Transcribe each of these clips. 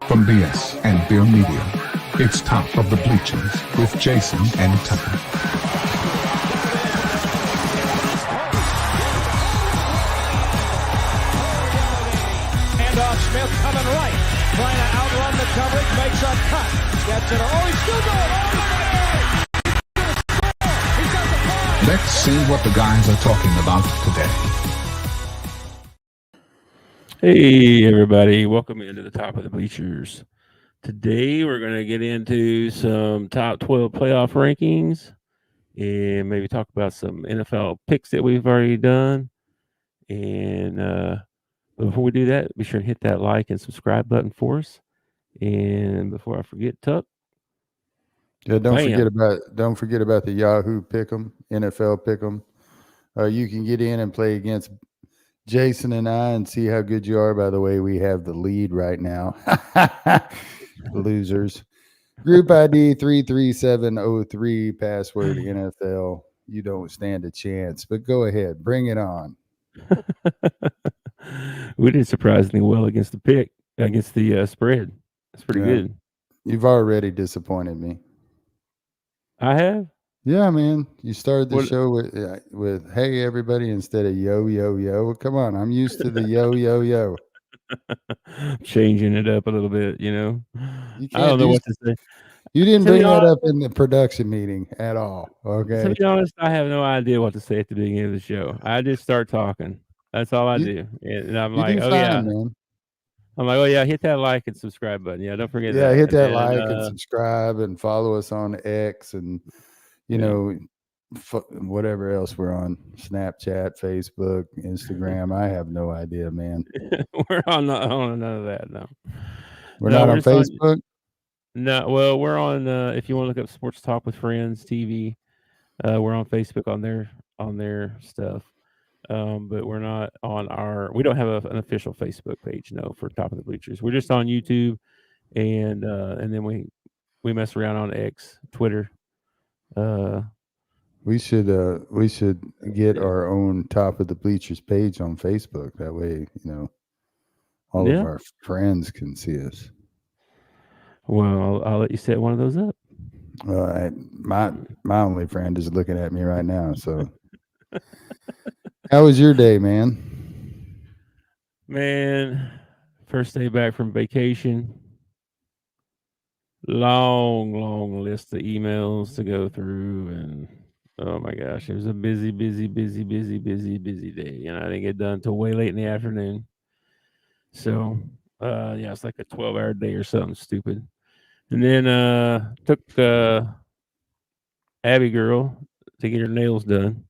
From BS and Beer Media, it's Top of the Bleachers with Jason and Tucker. Handoff, Smith coming right, trying to outrun the coverage, makes a cut, gets it. Oh, he's still going all the way! He's got the ball! Let's see what the guys are talking about today. Hey everybody, welcome into the Top of the Bleachers. Today we're going to get into some top 12 playoff rankings and maybe talk about some NFL picks that we've already done. And before we do that, be sure to hit that like and subscribe button for us. And before I forget, Tuck. Yeah, don't forget about the Yahoo Pick'em, NFL Pick'em. You can get in and play against Jason and I and see how good you are. By the way, we have the lead right now. Losers. Group ID 33703, password NFL. You don't stand a chance, but go ahead. Bring it on. We did surprisingly well against the spread. That's pretty good. You've already disappointed me. I have? Yeah, man. You started the show with hey everybody instead of yo yo yo. Come on, I'm used to the yo yo yo. Changing it up a little bit, you know. I don't know what to say. You didn't bring that up in the production meeting at all. Okay. To be honest, I have no idea what to say at the beginning of the show. I just start talking. That's all I do. And I'm like, oh yeah. Man. I'm like, oh yeah, hit that like and subscribe button. Yeah, don't forget that. Yeah, hit that like and subscribe and follow us on X and you know, whatever else we're on, Snapchat, Facebook, Instagram. I have no idea, man. We're on none of that, no. We're not on Facebook? No, well, we're on, if you want to look up Sports Talk with Friends TV, we're on Facebook on their stuff. But we're not on we don't have an official Facebook page, no, for Top of the Bleachers. We're just on YouTube and then we mess around on X, Twitter. We should get our own Top of the Bleachers page on Facebook. That way, you know, all of our friends can see us. Well, I'll let you set one of those up. Well, my only friend is looking at me right now. So, how was your day, man? Man, first day back from vacation. Long list of emails to go through, and oh my gosh, it was a busy day, and I didn't get done till way late in the afternoon. So, yeah, it's like a 12-hour day or something stupid. And then took Abby girl to get her nails done.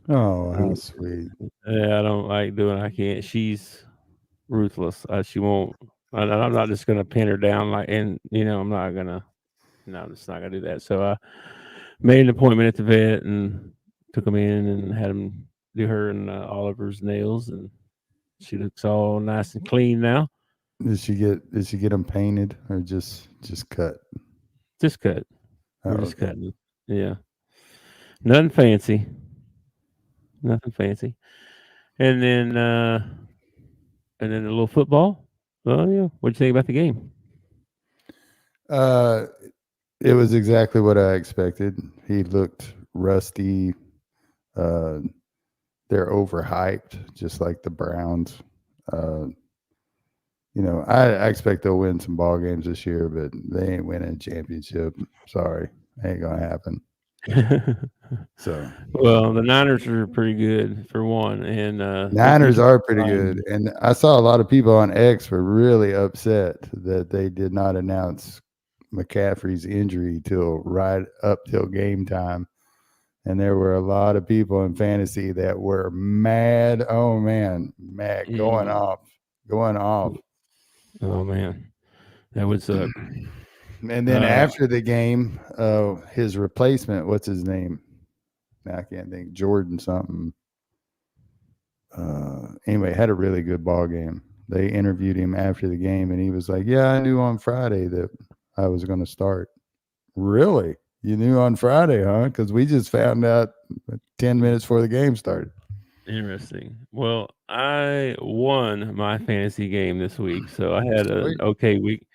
Oh, how sweet! Yeah, I don't like doing. I can't. She's ruthless. She won't. I'm not just gonna pin her down and you know, I'm just not gonna do that. So I made an appointment at the vet and took them in and had them do her and Oliver's nails, and she looks all nice and clean now. Did she get them painted or just cut? Just cut. Just cutting. Yeah. Nothing fancy. And then a little football. Oh yeah. What'd you think about the game? It was exactly what I expected. He looked rusty. They're overhyped, just like the Browns. You know, I expect they'll win some ball games this year, but they ain't winning a championship. Sorry, ain't gonna happen. So, well, the Niners are pretty good for one, and Niners are pretty good. And I saw a lot of people on X were really upset that they did not announce McCaffrey's injury right up till game time. And there were a lot of people in fantasy that were mad. Oh man, going off. Oh man, that would suck. And then after the game, his replacement, what's his name? I can't think. Jordan something. Anyway, had a really good ball game. They interviewed him after the game, and he was like, "Yeah, I knew on Friday that I was going to start." Really? You knew on Friday, huh? Because we just found out 10 minutes before the game started. Interesting. Well, I won my fantasy game this week, so I had an okay week.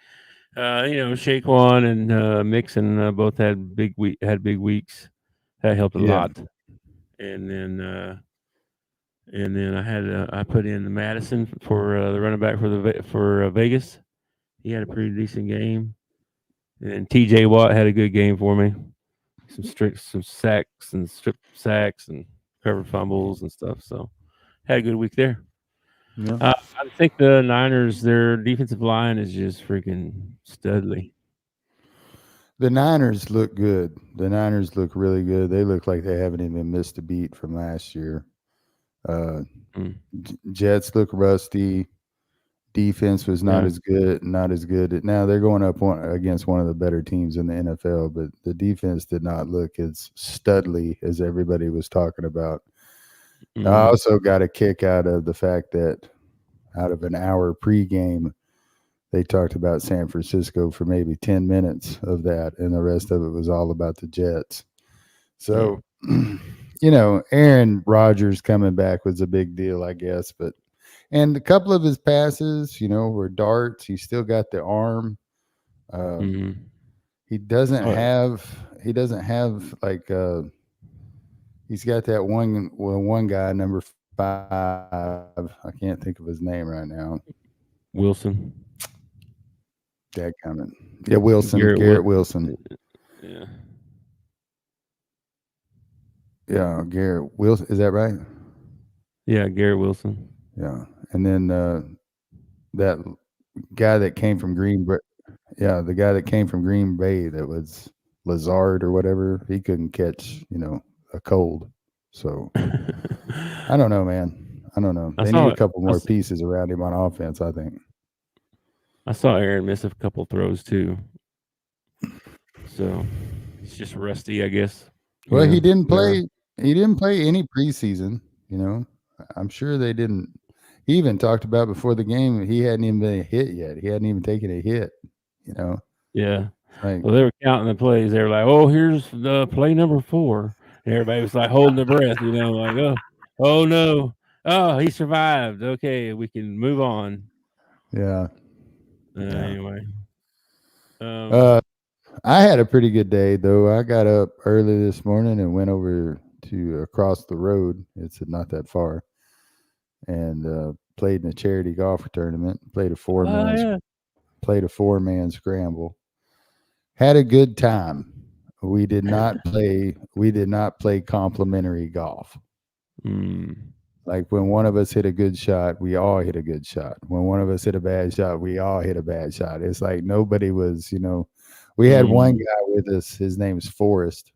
Shaquan and Mixon both had big weeks. That helped a Yeah. lot. And then I put in Madison for the running back for Vegas. He had a pretty decent game. And T.J. Watt had a good game for me. Some sacks and strip sacks and covered fumbles and stuff. So had a good week there. Yeah. I think the Niners, their defensive line is just freaking studly. The Niners look good. The Niners look really good. They look like they haven't even missed a beat from last year. Jets look rusty. Defense was not as good. Now they're going up against one of the better teams in the NFL, but the defense did not look as studly as everybody was talking about. I also got a kick out of the fact that out of an hour pregame, they talked about San Francisco for maybe 10 minutes of that, and the rest of it was all about the Jets. So, Aaron Rodgers coming back was a big deal, I guess. And a couple of his passes, were darts. He still got the arm. He doesn't have like he's got that one guy, number 5. I can't think of his name right now. Wilson. That coming. Yeah, Wilson. Garrett Wilson. Yeah. Yeah, Garrett Wilson. Is that right? Yeah, Garrett Wilson. Yeah. And then that guy that came from Green Bay. Yeah, the guy that came from Green Bay that was Lazard or whatever, he couldn't catch, a cold. So I don't know, man. I don't know. They need a couple more pieces around him on offense, I think. I saw Aaron miss a couple throws too. So he's just rusty, I guess. Well, he didn't play. He didn't play any preseason. I'm sure they didn't. He even talked about before the game he hadn't even been hit yet. He hadn't even taken a hit. Yeah. Well, they were counting the plays. They were like, "Oh, here's the play number 4," and everybody was like holding their breath. Like, "Oh no, oh he survived. Okay, we can move on." Yeah. Anyway. I had a pretty good day, though. I got up early this morning and went over to across the road. It's not that far. And played in a charity golf tournament. Played a four-man scramble. Had a good time. We did not play complimentary golf. Like when one of us hit a good shot, we all hit a good shot. When one of us hit a bad shot, we all hit a bad shot. It's like nobody was, we had one guy with us. His name is Forrest.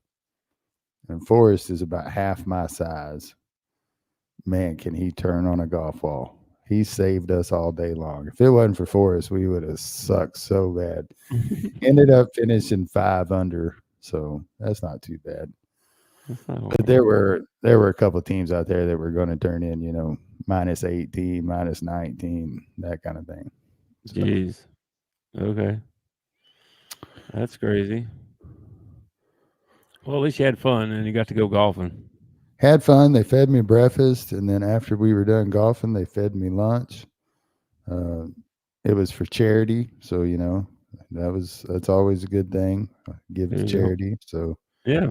And Forrest is about half my size. Man, can he turn on a golf ball? He saved us all day long. If it wasn't for Forrest, we would have sucked so bad. Ended up finishing 5 under, so that's not too bad. But there were a couple of teams out there that were going to turn in, minus 18, minus 19, that kind of thing. So. Jeez. Okay. That's crazy. Well, at least you had fun and you got to go golfing. Had fun. They fed me breakfast, and then after we were done golfing, they fed me lunch. It was for charity, so that's always a good thing. Give to charity. So yeah.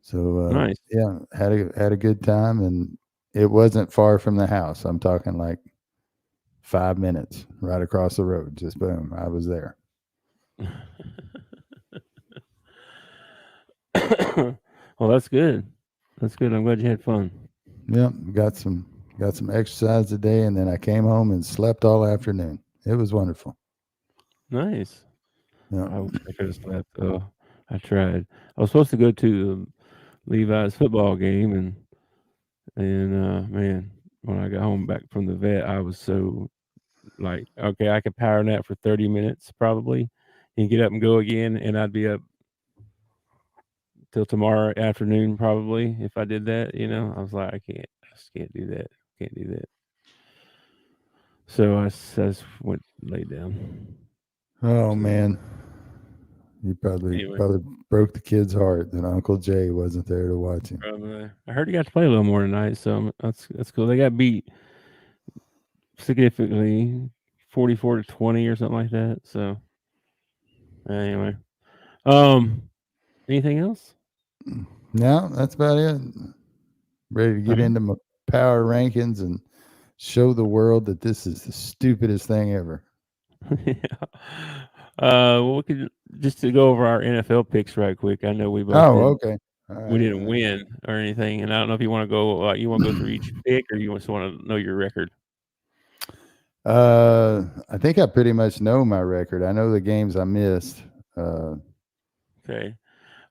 So nice. Yeah, had a good time, and it wasn't far from the house. I'm talking like 5 minutes, right across the road. Just boom, I was there. Well, that's good. That's good. I'm glad you had fun. Yep, got some exercise today, and then I came home and slept all afternoon. It was wonderful. Nice. Yeah. I wish I could have slept. I tried. I was supposed to go to Levi's football game, and man, when I got home back from the vet, I was so like, okay, I could power nap for 30 minutes probably, and get up and go again, and I'd be up till tomorrow afternoon probably if I did that. I was like, I just can't do that. Can't do that. So I just went laid down. Oh man. You probably broke the kid's heart that Uncle Jay wasn't there to watch him. I heard he got to play a little more tonight, so that's cool. They got beat significantly, 44-20 or something like that. So Anyway, anything else? No, that's about it. Ready to get into my power rankings and show the world that this is the stupidest thing ever. Yeah. Well, we could just to go over our NFL picks right quick. I know we both Oh, didn't. okay. All We right. didn't win or anything, and I don't know if you want to go. You want to go through each pick, or you just want to know your record. I think I pretty much know my record. I know the games I missed. Okay,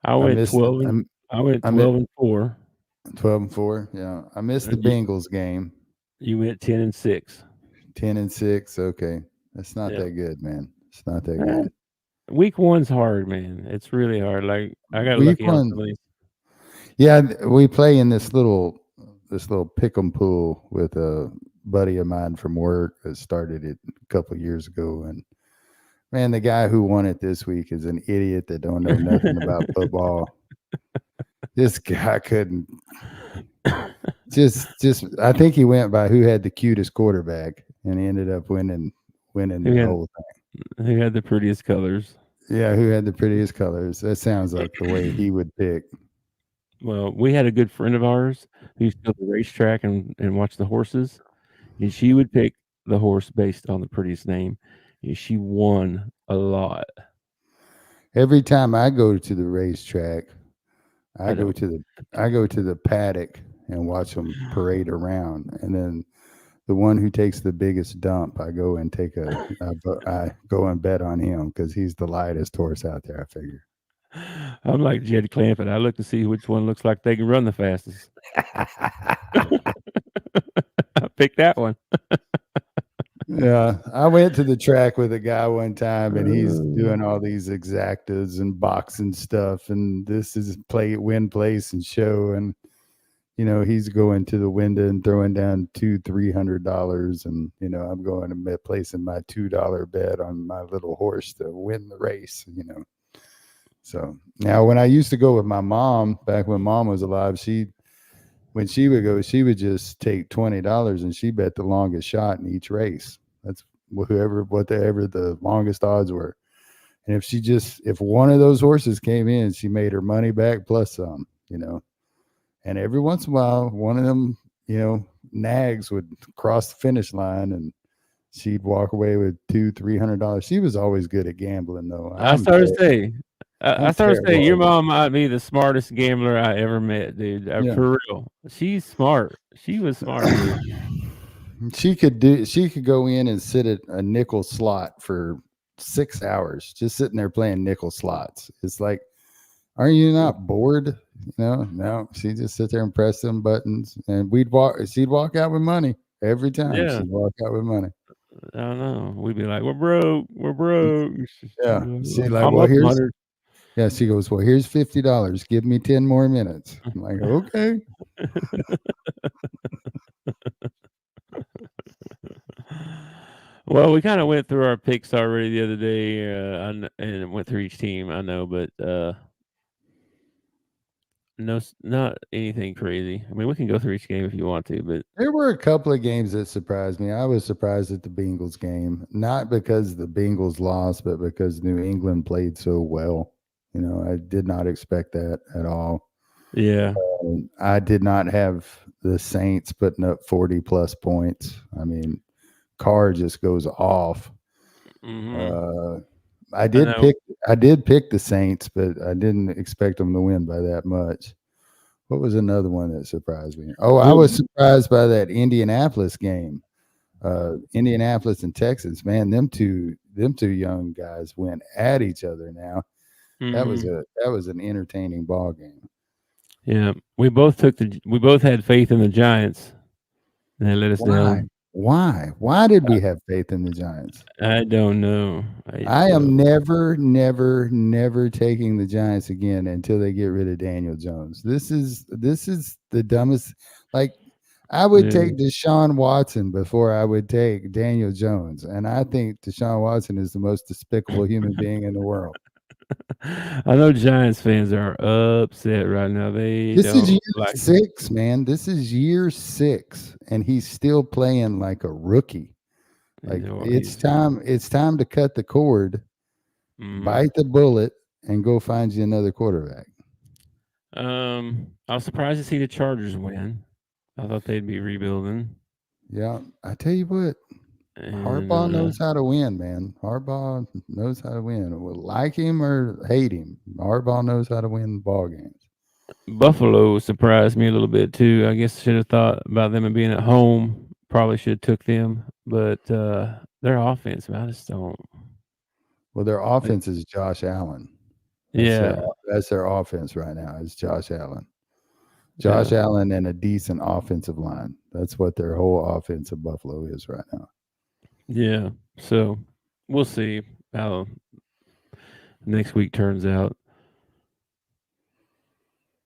I I went missed. 12 and I went I'm at 12-4. 12-4. Yeah, I missed the And Bengals game. you went 10-6. 10-6. Okay, that's not Yeah. that good, man. It's not that Eh, good. Week one's hard, man. It's really hard. Like I got Week lucky on one. some of these. Yeah, we play in this little pick'em pool with a buddy of mine from work that started it a couple years ago, and man, the guy who won it this week is an idiot that don't know nothing about football. This guy couldn't just I think he went by who had the cutest quarterback, and he ended up winning Who the had whole thing. who had the prettiest colors? Yeah, who had the prettiest colors? That sounds like the way he would pick. Well, we had a good friend of ours who used to go to the racetrack and watch the horses, and she would pick the horse based on the prettiest name. And she won a lot. Every time I go to the racetrack, I I go don't. to the paddock and watch them parade around, and then the one who takes the biggest dump, I go and I go and bet on him because he's the lightest horse out there. I figure. I'm like Jed Clampett. I look to see which one looks like they can run the fastest. I picked that one. Yeah, I went to the track with a guy one time, and he's doing all these exactas and boxing stuff, and this is win, place, and show, and he's going to the window and throwing down $200-$300, and I'm going to placing my $2 bet on my little horse to win the race. So now, when I used to go with my mom, back when mom was alive, when she would go, she would just take $20 and she bet the longest shot in each race. That's whatever the longest odds were. And if one of those horses came in, she made her money back plus some, And every once in a while, one of them, nags would cross the finish line and she'd walk away with $200-$300. She was always good at gambling, though. I started to say, your terrible. mom might be the smartest gambler I ever met, dude. Yeah. For real. She's smart. She was smart. She could go in and sit at a nickel slot for 6 hours, just sitting there playing nickel slots. It's like, are you not bored? No. She just sit there and press them buttons, and she'd walk out with money every time. Yeah. She'd walk out with money. I don't know. We'd be like, we're broke. Yeah. She'd like, I'm well, up 100. Yeah, she goes, well, here's $50. Give me 10 more minutes. I'm like, okay. Well, we kind of went through our picks already the other day, and went through each team. I know, but no, not anything crazy. I mean, we can go through each game if you want to, but there were a couple of games that surprised me. I was surprised at the Bengals game, not because the Bengals lost, but because New England played so well. I did not expect that at all. yeah, I did not have the Saints putting up 40+ points. I mean, Carr just goes off. mm-hmm. I did pick the Saints, but I didn't expect them to win by that much. What was another one that surprised me? Oh, I was surprised by that Indianapolis game. Indianapolis and Texas, man, them two young guys went at each other now. Mm-hmm. That was an entertaining ball game. Yeah, we both had faith in the Giants, and they let us down. Why did we have faith in the Giants? I don't know. I am never taking the Giants again until they get rid of Daniel Jones. This is the dumbest. Like, I would take Deshaun Watson before I would take Daniel Jones, and I think Deshaun Watson is the most despicable human being in the world. I know Giants fans are upset right now. This is year 6, man. This is year 6, and he's still playing like a rookie. Like, it's time to cut the cord Bite the bullet and go find you another quarterback. I was surprised to see the Chargers win. I thought they'd be rebuilding. Yeah, I tell you what, Harbaugh knows how to win, man. Harbaugh knows how to win. Well, like him or hate him, Harbaugh knows how to win ball games. Buffalo surprised me a little bit too. I guess I should have thought about them and being at home. Probably should have took them, but their offense, man, I just don't. Well, their offense is Josh Allen. That's their offense right now. Is Josh Allen. Josh Allen and a decent offensive line. That's what their whole offense of Buffalo is right now. Yeah. So we'll see how next week turns out.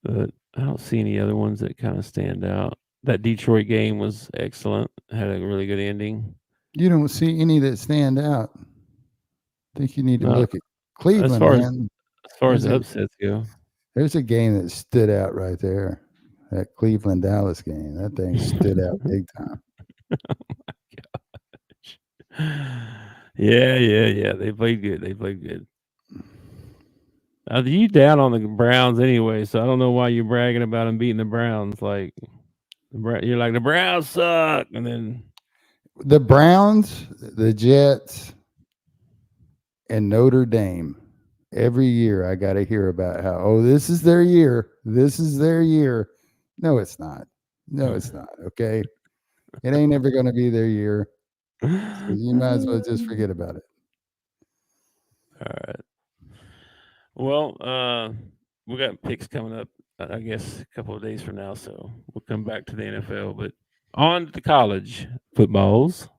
But I don't see any other ones that kind of stand out. That Detroit game was excellent. Had a really good ending. You don't see any that stand out. I think you need to look at Cleveland, man. As far as upsets go. There's a game that stood out right there. That Cleveland Dallas game. That thing stood out big time. Oh my gosh. Yeah. They played good. You down on the Browns anyway, so I don't know why you're bragging about them beating the Browns. Like you're like the Browns suck, and then the Browns, the Jets, and Notre Dame. Every year I got to hear about how this is their year. This is their year. No, it's not. No, it's not. Okay, it ain't ever going to be their year. So you might as well just forget about it. All right. Well, we got picks coming up, I guess, a couple of days from now, so we'll come back to the NFL. But on to the college footballs.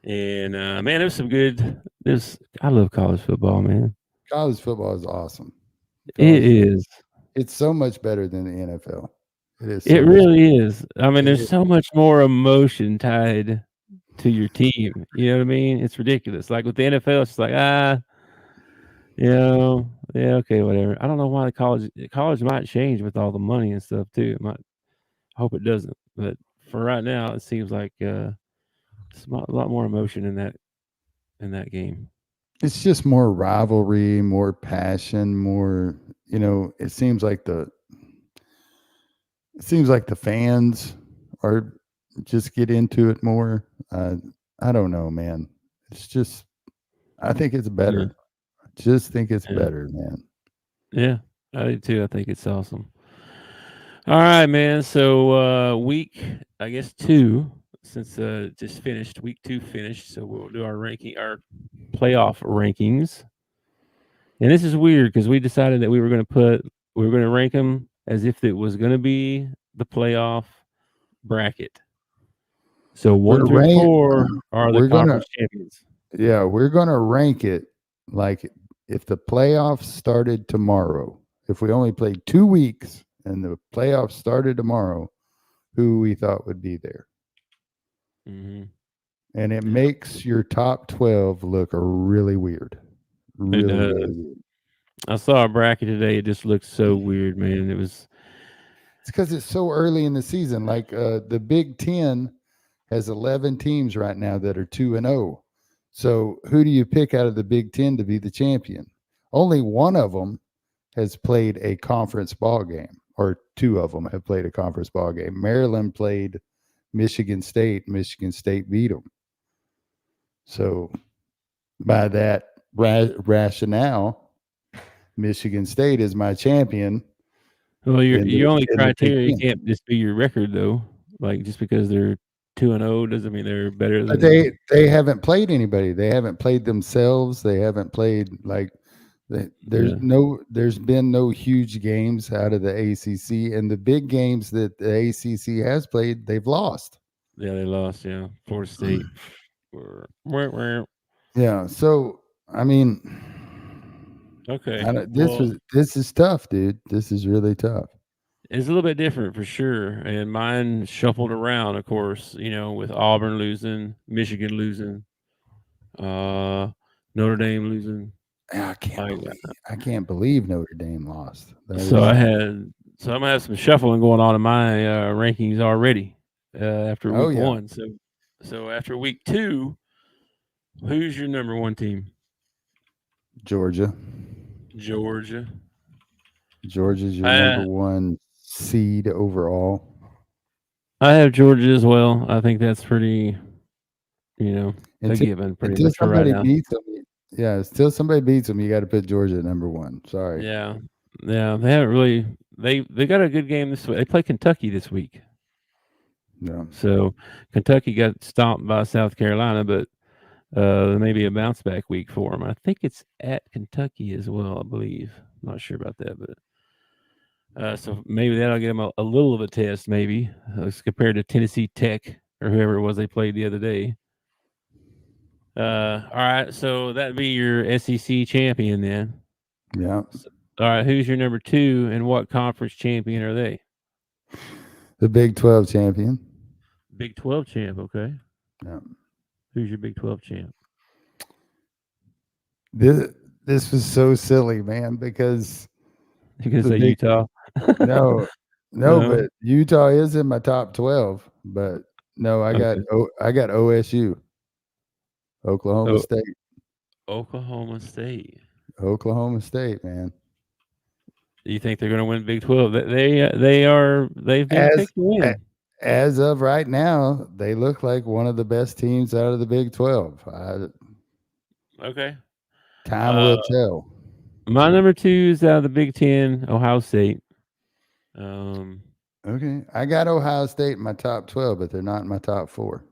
And, man, there's some good – I love college football, man. College football is awesome. It is. It's so much better than the NFL. It is. It really is. I mean, there's so much more emotion tied to your team. You know what I mean? It's ridiculous. Like with the NFL, it's like, okay, whatever. I don't know why the college might change with all the money and stuff too. It might. I hope it doesn't. But for right now, it seems like it's a lot more emotion in that game. It's just more rivalry, more passion, more. It seems like the fans are just get into it more. I don't know, man. It's just. I think it's better. Yeah. Just think it's better, man. Yeah, I do too. I think it's awesome. All right, man. So week, I guess 2, since just finished, week 2 finished. So we'll do our playoff rankings. And this is weird because we decided that we were going to rank them as if it was going to be the playoff bracket. So 1 through 4 are the conference champions. Yeah, we're going to rank it like if the playoffs started tomorrow, if we only played 2 weeks and the playoffs started tomorrow, who we thought would be there. Mm-hmm. And it makes your top 12 look really weird. Really weird. I saw a bracket today. It just looked so weird, man. It's because it's so early in the season. Like the Big Ten has 11 teams right now that are 2-0. So who do you pick out of the Big Ten to be the champion? Only one of them has played a conference ball game, or 2 of them have played a conference ball game. Maryland played Michigan State. Michigan State beat them. So by that rationale, Michigan State is my champion. Well, your only criteria can't just be your record, though. Like just because they're 2-0 doesn't mean they're better than. They haven't played anybody. They haven't played themselves. They haven't played there's been no huge games out of the ACC, and the big games that the ACC has played, they've lost. Yeah, they lost. Yeah, Florida State. Yeah. So I mean, okay. This is tough, dude. This is really tough. It's a little bit different for sure. And mine shuffled around, of course, with Auburn losing, Michigan losing, Notre Dame losing. I can't believe Notre Dame lost. So I'm gonna have some shuffling going on in my rankings already after week 1. So after week 2, who's your number 1 team? Georgia. Georgia. Georgia's your number I one seed overall. I have Georgia as well. I think that's pretty, a Until given pretty until much for right somebody now. beats them, yeah. Until somebody beats them, you got to put Georgia at number one. Sorry. Yeah. Yeah, they haven't really they got a good game this week. They play Kentucky this week. No. So Kentucky got stomped by South Carolina, but maybe a bounce back week for them. I think it's at Kentucky as well, I believe. I'm not sure about that, but so maybe that'll get them a little of a test, maybe as compared to Tennessee Tech or whoever it was they played the other day. All right, so that'd be your SEC champion then. Yeah. All right, who's your number 2 and what conference champion are they? The Big 12 champion. Big 12 champ, okay. Yeah. Who's your Big 12 champ? This was so silly, man, because You're gonna the say Big Utah? no, No? but Utah is in my top 12. But no, I got Okay. I got OSU, Oklahoma Oh, State, Oklahoma State. Oklahoma State, man. Do you think they're going to win Big 12? They've been As picked to win. as of right now, they look like one of the best teams out of the Big 12. Okay. Time will tell. My number 2 is out of the Big 10, Ohio State. Okay, I got Ohio State in my top 12, but they're not in my top 4.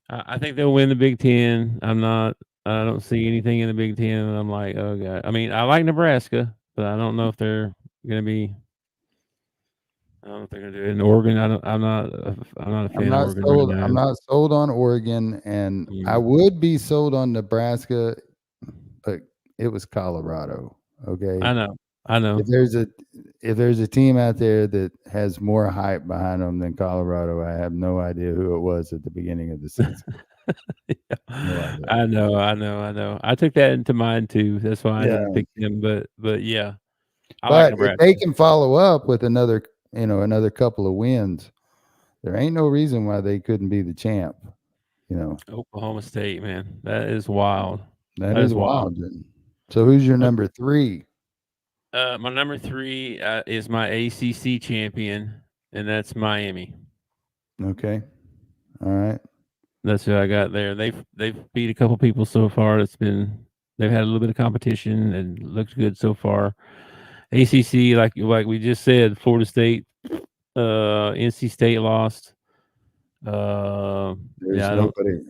I think they'll win the Big 10. I don't see anything in the Big 10, and I'm like, oh god. I mean, I like Nebraska, but I don't know if they're going to be. I don't know if they're going to do it in Oregon. I'm not a fan of Oregon right now. I'm not sold on Oregon, and I Mm. would be sold on Nebraska, but it was Colorado. Okay, I know. if there's a team out there that has more hype behind them than Colorado, I have no idea who it was at the beginning of the season. No idea. I know. I took that into mind too. That's why I didn't pick them. But yeah, I like But if Nebraska. they can follow up with another couple of wins, there ain't no reason why they couldn't be the champ. Oklahoma State, man, that is wild. That is wild. So who's your number 3? My number 3 is my ACC champion, and that's Miami. Okay, all right. That's who I got there. They've beat a couple people so far. They've had a little bit of competition and looked good so far. ACC, like we just said, Florida State, NC State lost. There's nobody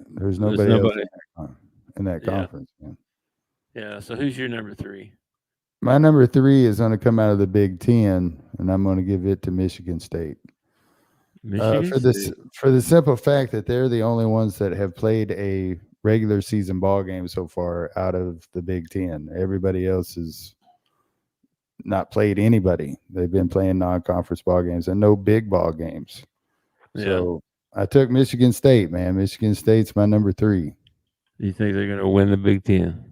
else in that conference, man. Yeah. So who's your number 3? My number 3 is going to come out of the Big 10, and I'm going to give it to Michigan State. For the simple fact that they're the only ones that have played a regular season ball game so far out of the Big 10. Everybody else has not played anybody. They've been playing non-conference ball games and no big ball games. Yeah. So I took Michigan State, man. Michigan State's my number 3. Do you think they're going to win the Big 10?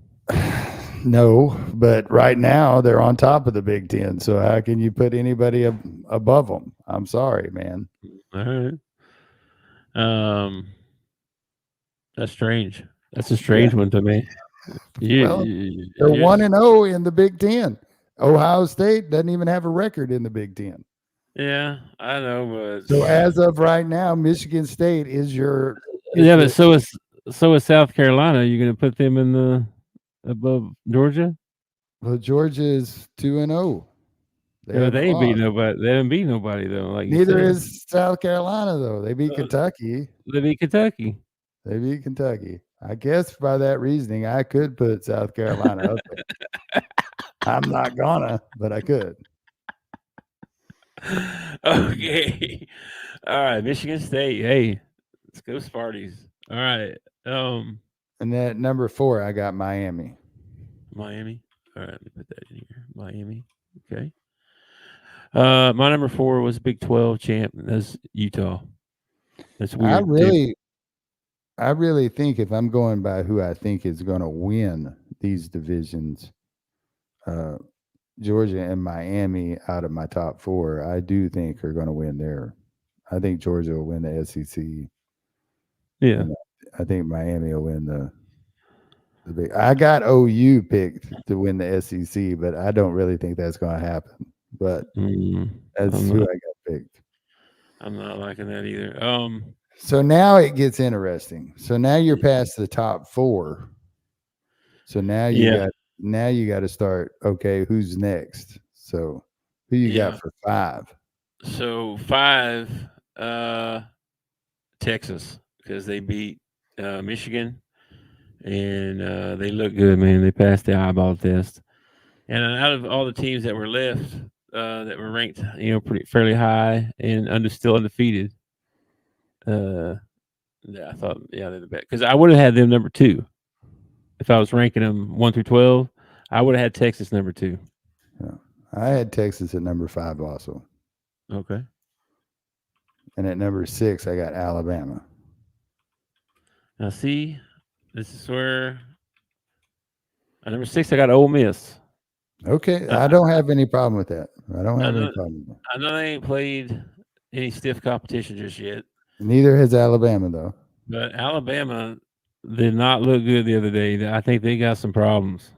No, but right now they're on top of the Big 10. So how can you put anybody above them? I'm sorry, man. All right. That's strange. That's a strange one to me. They're 1-0 in the Big 10. Ohio State doesn't even have a record in the Big 10. Yeah, I know, but so as of right now, Michigan State is your. But so is South Carolina. You're going to put them in the above Georgia? Well, Georgia is 2-0. They ain't beat nobody. They haven't beat nobody though. Like neither is South Carolina though. They beat Kentucky. They beat Kentucky. I guess by that reasoning, I could put South Carolina up there. I'm not gonna, but I could. Okay. All right, Michigan State. Hey, let's go Sparties. All right. And at number 4, I got Miami. Miami. All right, let me put that in here. Miami. Okay. My number 4 was Big 12 champ. That's Utah. That's weird. I really think if I'm going by who I think is going to win these divisions, Georgia and Miami out of my top 4, I do think are going to win there. I think Georgia will win the SEC. Yeah. I think Miami will win I got OU picked to win the SEC, but I don't really think that's going to happen. But that's who I got picked. I'm not liking that either. So now it gets interesting. So now you're past the top 4. So now you got to start. Okay, who's next? So who you got for 5? So 5, Texas, because they beat Michigan, and they look good, man. They passed the eyeball test. And out of all the teams that were left, that were ranked, fairly high and still undefeated, I thought, they're the best, because I would have had them number 2 if I was ranking them 1 through 12. I would have had Texas number 2. Yeah. I had Texas at number 5 also. Okay. And at number 6, I got Alabama. Now, see, this is where at number 6 I got Ole Miss. Okay, I don't have any problem with that. I don't have any problem with that. I know they ain't played any stiff competition just yet. Neither has Alabama, though. But Alabama did not look good the other day. I think they got some problems.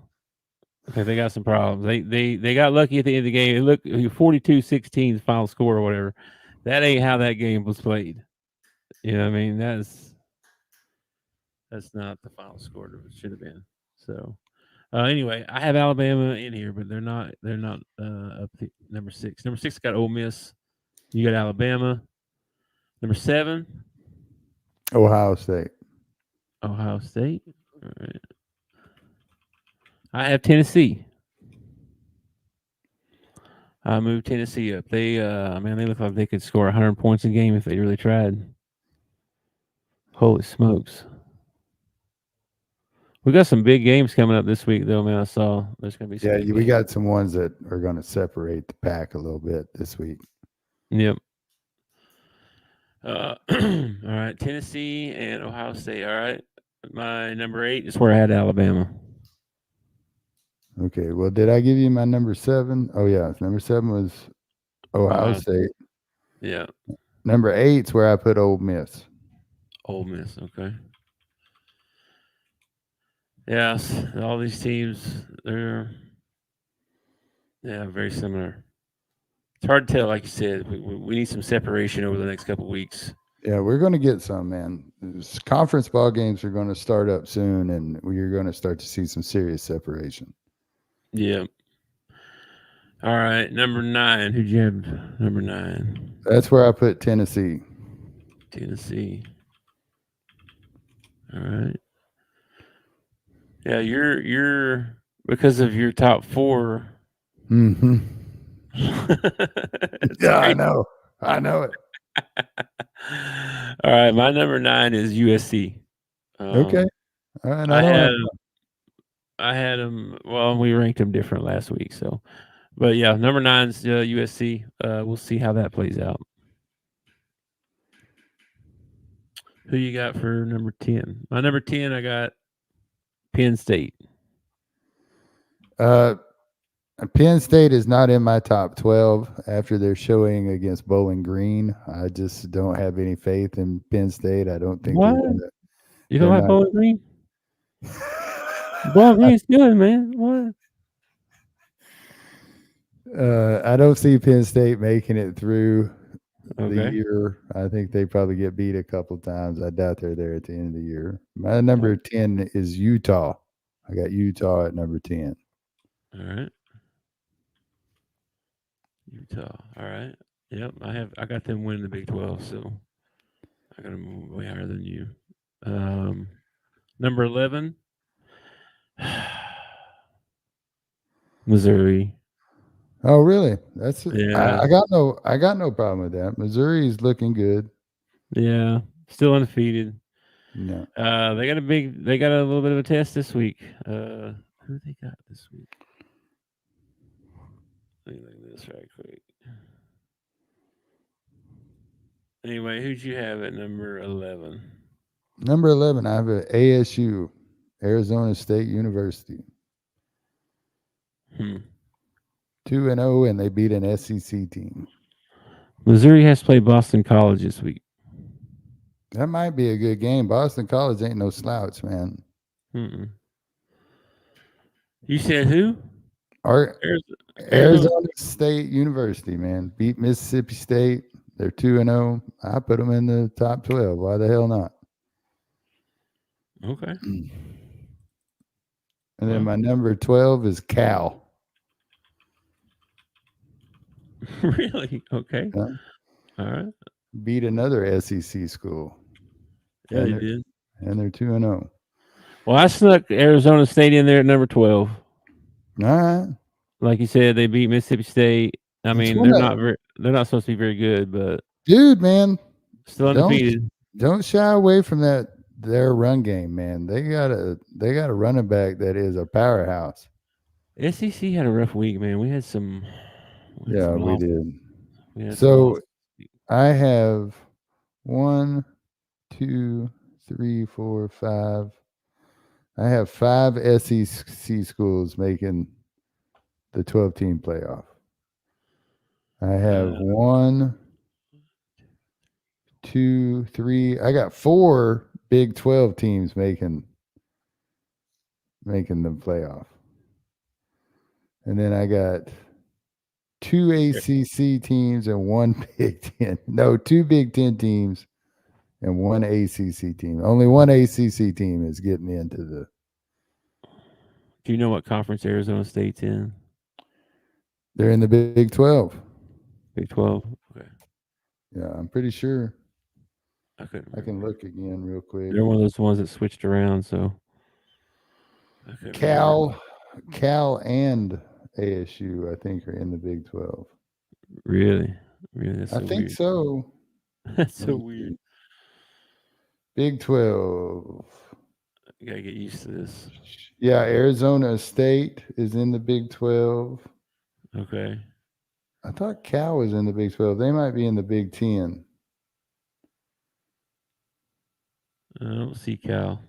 They got got lucky at the end of the game. It looked 42-16 final score or whatever. That ain't how that game was played. You know what I mean? That's not the final score that it should have been. So anyway, I have Alabama in here, but they're not up to number 6. Number 6 got Ole Miss. You got Alabama. Number 7, Ohio State. Ohio State. All right. I have Tennessee. I moved Tennessee up. They they look like they could score 100 points a game if they really tried. Holy smokes. We got some big games coming up this week, though, man. I saw there's going to be some. Yeah, we got some ones that are going to separate the pack a little bit this week. Yep. All right, Tennessee and Ohio State. All right. My number 8 is where I had Alabama. Okay, well, did I give you my number 7? Oh, yeah. Number 7 was Ohio State. Yeah. Number 8's where I put Ole Miss. Ole Miss, okay. Yes, all these teams, they're very similar. It's hard to tell, like you said. We need some separation over the next couple of weeks. Yeah, we're going to get some, man. Conference ball games are going to start up soon, and you're going to start to see some serious separation. Yeah. All right, number 9. Who'd you have number 9? That's where I put Tennessee. Tennessee. All right. Yeah, you're because of your top 4. Mm-hmm. Yeah, I know it. All right, my number 9 is USC. Okay. All right. I had them. Well, we ranked them different last week, so. But yeah, number 9's USC. We'll see how that plays out. Who you got for number 10? My number 10, I got Penn State. Penn State is not in my top 12 after their showing against Bowling Green. I just don't have any faith in Penn State. I don't think what? You don't like Bowling Green? Bowling Green's good, man. What? I don't see Penn State making it through the Okay. year. I think they probably get beat a couple times. I doubt they're there at the end of the year. My number 10 is Utah. I got Utah at number 10. All right. Utah. All right. Yep. I got them winning the Big 12, so I got them way higher than you. Number 11. Missouri. Oh, really? That's Yeah. I got no problem with that. Missouri's looking good. Yeah. Still undefeated. No. They got a little bit of a test this week. Who they got this week? Let me look at this right quick. Anyway, who'd you have at number 11? Number 11, I have a ASU, Arizona State University. 2-0, and they beat an SEC team. Missouri has to play Boston College this week. That might be a good game. Boston College ain't no slouch, man. You said who? Our Arizona. Arizona State University, man, beat Mississippi State. They're 2-0. I put them in the top 12. Why the hell not? Okay. And then Well. my number 12 is Cal. Really? Okay. Yeah. All right. Beat another SEC school. Yeah, and they they're, did. And they're 2-0. Well, I snuck Arizona State in there at number 12. All right. Like you said, they beat Mississippi State. I It's mean, one they're of, not they're not supposed to be very good, but dude, man, still undefeated. don't shy away from their run game, man. They got a running back that is a powerhouse. SEC had a rough week, man. We had some Yeah, we losses. did. We had some So losses. I have 1, 2, 3, 4, 5. I have 5 SEC schools making the 12-team playoff. I have 1, 2, 3. I got 4 Big 12 teams making the playoff. And then I got 2 ACC teams and 1 Big 10. No, 2 Big 10 teams and 1 ACC team. Only 1 ACC team is getting into the. Do you know what conference Arizona State's in? They're in the Big 12. Big 12. Okay. Yeah, I'm pretty sure. I couldn't. I can look again real quick. They're one of those ones that switched around, so. Cal and ASU, I think, are in the Big 12. Really? That's so I think weird. so. That's so weird. Big 12. You gotta get used to this. Yeah, Arizona State is in the Big 12. Okay. I thought Cal was in the Big 12. They might be in the Big 10. I don't see Cal.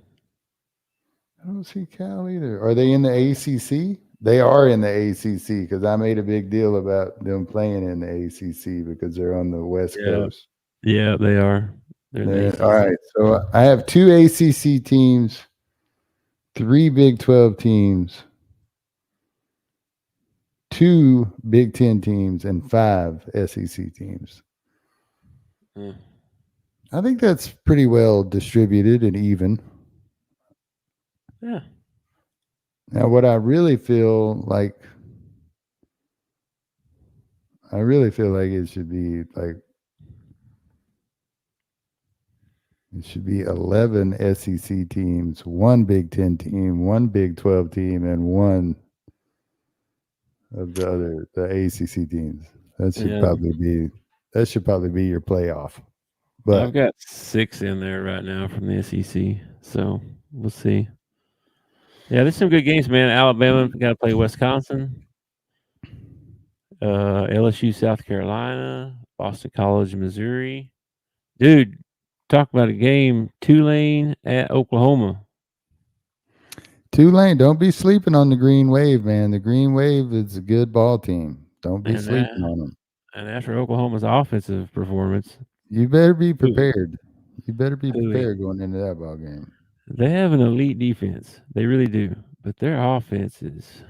I don't see Cal either. Are they in the ACC? They are in the ACC because I made a big deal about them playing in the ACC because they're on the West Coast. Yeah, they are. They're in the ACC. All right. So I have 2 ACC teams, 3 Big 12 teams, 2 Big 10 teams, and 5 SEC teams. I think that's pretty well distributed and even. Yeah. Now, what I really feel like it should be 11 SEC teams, 1 Big 10 team, 1 Big 12 team, and 1 of the ACC teams. That should probably be your playoff. But I've got 6 in there right now from the SEC, so we'll see. Yeah, there's some good games, man. Alabama got to play Wisconsin, LSU, South Carolina, Boston College, Missouri. Dude, talk about a game. Tulane at Oklahoma. Tulane, don't be sleeping on the Green Wave, man. The Green Wave is a good ball team. Don't be sleeping on them. And after Oklahoma's offensive performance, you better be prepared. You better be prepared going into that ball game. They have an elite defense. They really do. But their offense is.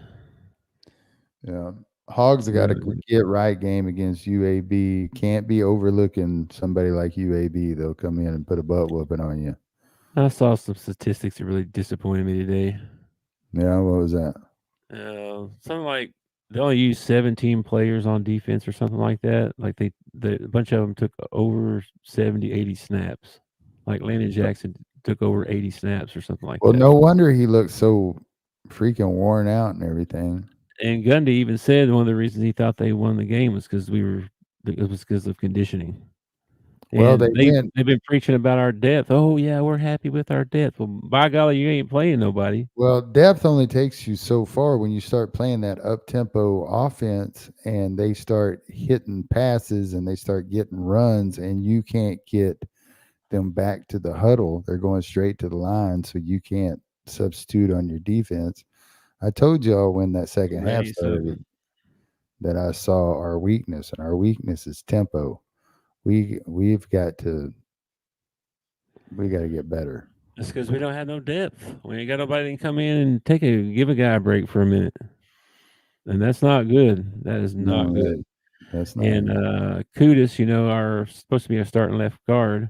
Yeah. Hogs have got a get right game against UAB. Can't be overlooking somebody like UAB. They'll come in and put a butt whooping on you. I saw some statistics that really disappointed me today. Yeah, what was that? Something like they only used 17 players on defense or something like that. Like a bunch of them took over 70, 80 snaps. Like Landon Jackson took over 80 snaps or something like that. Well, no wonder he looked so freaking worn out and everything. And Gundy even said one of the reasons he thought they won the game was because of conditioning. Well, they've been preaching about our depth. Oh yeah, we're happy with our depth. Well, by golly, you ain't playing nobody. Well, depth only takes you so far when you start playing that up-tempo offense and they start hitting passes and they start getting runs and you can't get them back to the huddle. They're going straight to the line, so you can't substitute on your defense. I told y'all when that second half started that I saw our weakness, and our weakness is tempo. We got to get better. That's because we don't have no depth. We ain't got nobody that can come in and give a guy a break for a minute. And that's not good. That is not No, good. that's not. And Kudus, our supposed to be our starting left guard,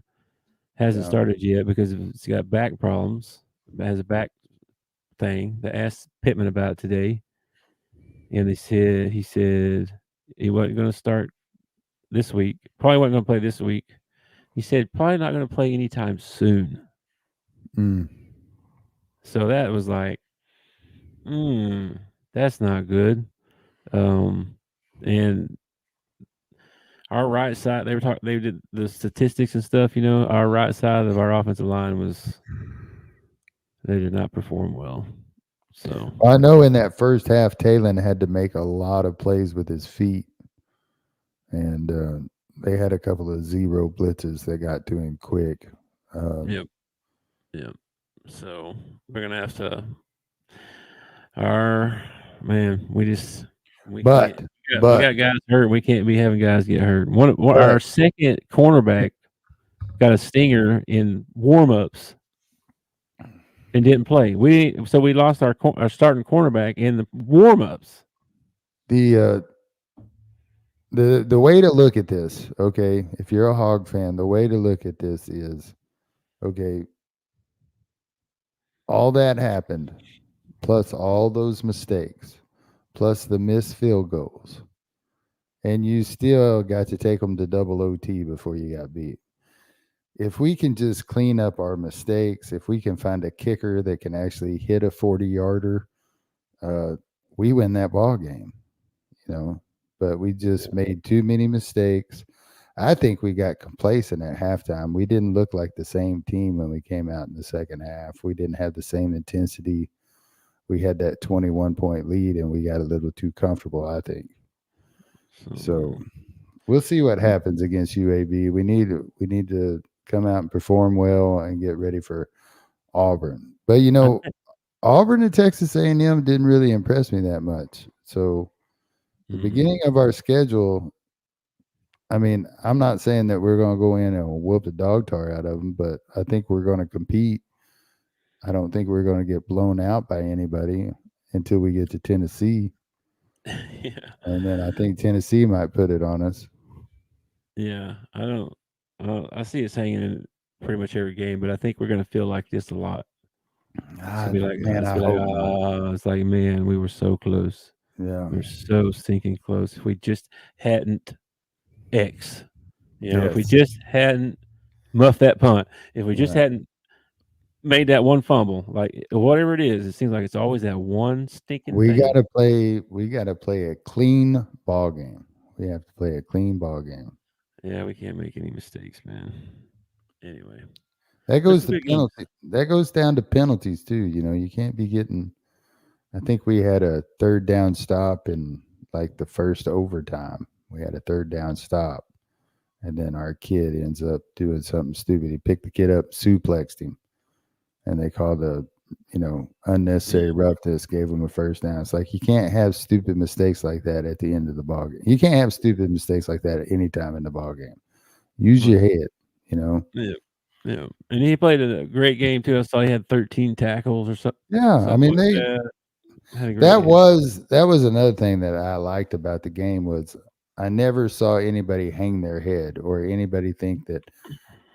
hasn't Yeah. started yet because he's got back problems. Has a back thing. They asked Pittman about it today, and he said he wasn't going to start this week. Probably wasn't going to play this week. He said probably not going to play anytime soon. Mm. So that was like, that's not good. And our right side, they did the statistics and stuff. Our right side of our offensive line they did not perform well. So I know in that first half, Talon had to make a lot of plays with his feet, and they had a couple of zero blitzes that got to him quick. Yep. So we're gonna have to. We But can't. We got guys hurt. We can't be having guys get hurt. Our second cornerback got a stinger in warm-ups and didn't play. We lost our starting cornerback in the warm-ups. The way to look at this, okay, if you're a Hog fan, the way to look at this is, okay, all that happened, plus all those mistakes, plus the missed field goals, and you still got to take them to double OT before you got beat. If we can just clean up our mistakes, if we can find a kicker that can actually hit a 40-yarder, we win that ball game, But we just made too many mistakes. I think we got complacent at halftime. We didn't look like the same team when we came out in the second half. We didn't have the same intensity. We had that 21-point lead, and we got a little too comfortable, I think. So we'll see what happens against UAB. We need to come out and perform well and get ready for Auburn. But Auburn and Texas A&M didn't really impress me that much. So the beginning of our schedule, I mean, I'm not saying that we're going to go in and whoop the dog tar out of them, but I think we're going to compete. I don't think we're going to get blown out by anybody until we get to Tennessee. Yeah. And then I think Tennessee might put it on us. Yeah, I see us hanging in pretty much every game, but I think we're going to feel like this a lot. I hope not. It's like, man, we were so close. Yeah. We were so stinking close. If we just hadn't if we just hadn't muffed that punt, if we just hadn't made that one fumble, like whatever it is, it seems like it's always that one stinking we thing. We gotta play a clean ball game. We have to play a clean ball game. Yeah, we can't make any mistakes, man. Anyway. That goes to penalty. That goes down to penalties too. You can't be getting. I think we had a third down stop in like the first overtime. We had a third down stop, and then our kid ends up doing something stupid. He picked the kid up, suplexed him, and they called a unnecessary roughness. Gave him a first down. It's like you can't have stupid mistakes like that at the end of the ball game. You can't have stupid mistakes like that at any time in the ball game. Use your head. Yeah, and he played a great game too. I saw he had 13 tackles or something. Yeah, I mean that was another thing that I liked about the game was I never saw anybody hang their head or anybody think that,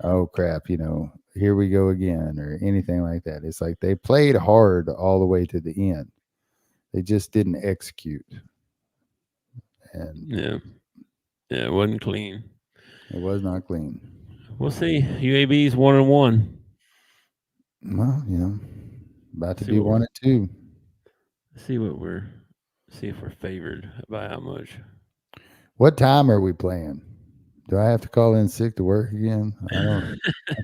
oh crap, here we go again or anything like that. It's like they played hard all the way to the end. They just didn't execute. And yeah, it wasn't clean. It was not clean. We'll see. UAB's 1-1. Well, about to be 1-2. See if we're favored by how much. What time are we playing? Do I have to call in sick to work again? I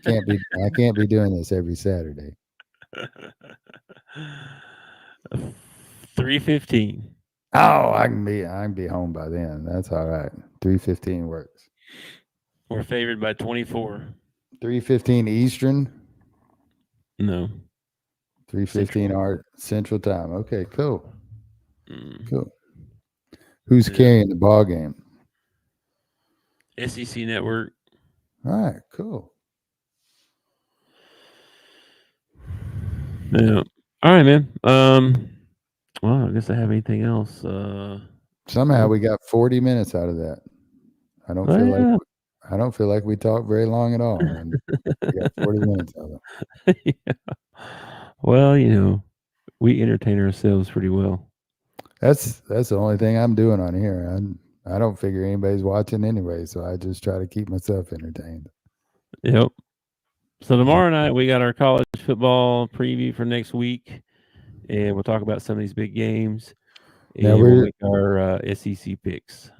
can't be doing this every Saturday. 3:15. Oh, I can be home by then. That's all right. 3:15 works. We're favored by 24. 3:15 Eastern? No. 3:15 our Central Time. Okay, cool. Cool. Who's carrying the ball game? SEC Network. All right, cool. Yeah. All right, man. Well, I guess I have anything else. Somehow we got 40 minutes out of that. I don't feel like we talked very long at all, and we got 40 minutes out of it. Yeah. Well, you know, we entertain ourselves pretty well. That's the only thing I'm doing on here. I don't figure anybody's watching anyway, so I just try to keep myself entertained. Yep. So tomorrow night we got our college football preview for next week, and we'll talk about some of these big games. And Now we'll make our SEC picks.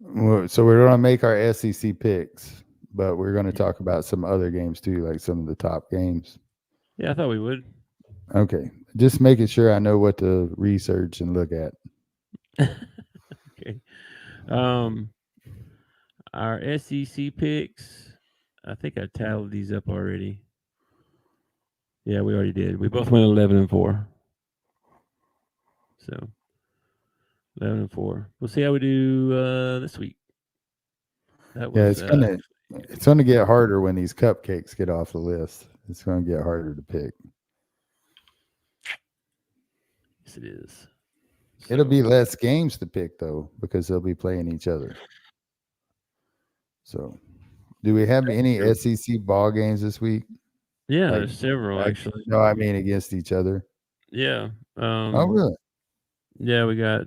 So we're going to make our SEC picks, but we're going to talk about some other games too, like some of the top games. Yeah, I thought we would. Okay. Just making sure I know what to research and look at. Okay. Our SEC picks, I think I tallied these up already. Yeah, we already did. We both went 11-4. So 11-4. We'll see how we do this week. It's gonna get harder when these cupcakes get off the list. It's gonna get harder to pick. Yes, it is. It'll be less games to pick though, because they'll be playing each other. So, do we have any SEC ball games this week? Yeah, there's several actually. No, I mean against each other. Yeah. Oh, really? Yeah, we got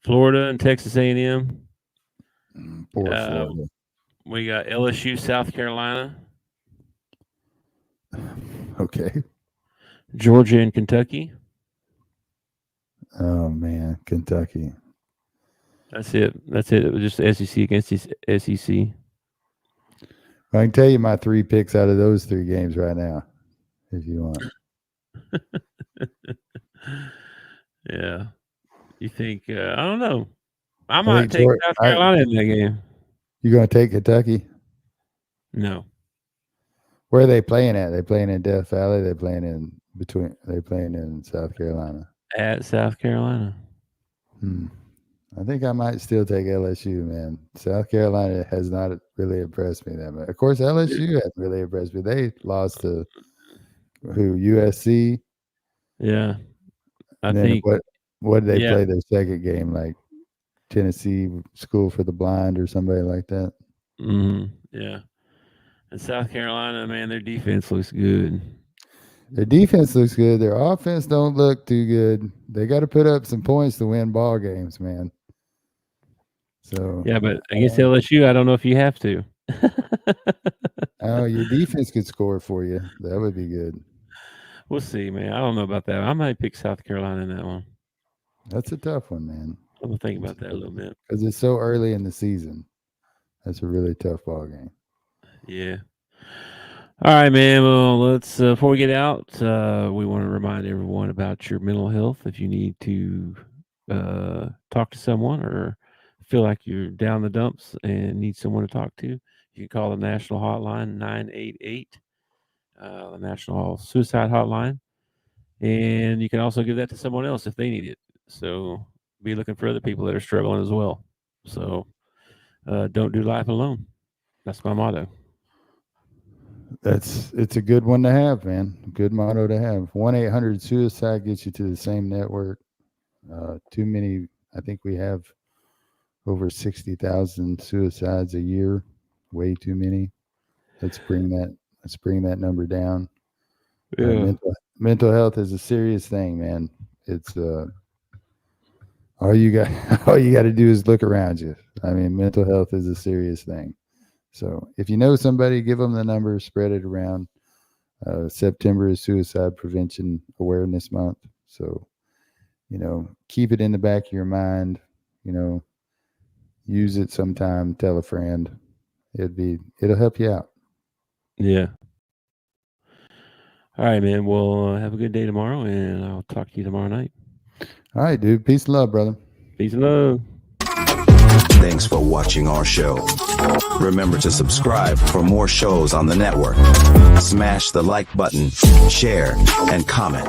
Florida and Texas A&M. Poor Florida. We got LSU, South Carolina. Okay. Georgia and Kentucky. Oh man, Kentucky. That's it. It was just SEC against SEC. I can tell you my 3 picks out of those 3 games right now, if you want. Yeah. You think? I don't know. I might take South Carolina in that game. You going to take Kentucky? No. Where are they playing at? They playing in Death Valley? They playing in South Carolina? At South Carolina. I think I might still take LSU, man. South Carolina has not really impressed me that much. Of course, LSU hasn't really impressed me. They lost to USC. Yeah. I think what did they play their second game? Like Tennessee School for the Blind or somebody like that? Mm-hmm. Yeah. And South Carolina, man, their defense looks good. Their defense looks good. Their offense don't look too good. They got to put up some points to win ball games, man. So yeah, but against LSU, I don't know if you have to. Oh, your defense could score for you. That would be good. We'll see, man. I don't know about that. I might pick South Carolina in that one. That's a tough one, man. I'm gonna think about that a little bit because it's so early in the season. That's a really tough ball game. Yeah. All right, man. Well, let's before we get out, we want to remind everyone about your mental health. If you need to talk to someone or feel like you're down the dumps and need someone to talk to, you can call the national hotline 988, the National Suicide Hotline, and you can also give that to someone else if they need it. So be looking for other people that are struggling as well. So don't do life alone. That's my motto. It's a good one to have, man. Good motto to have. 1-800-SUICIDE gets you to the same network. Too many. I think we have over 60,000 suicides a year. Way too many. Let's bring that number down. Yeah. Mental health is a serious thing, man. It's all you got to do is look around you. I mean, mental health is a serious thing. So if you know somebody, give them the number, spread it around. September is Suicide Prevention Awareness Month. So, keep it in the back of your mind, use it sometime, tell a friend. It'll help you out. Yeah. All right, man. Well, have a good day tomorrow, and I'll talk to you tomorrow night. All right, dude. Peace and love, brother. Peace and love. Thanks for watching our show. Remember to subscribe for more shows on the network. Smash the like button, share, and comment.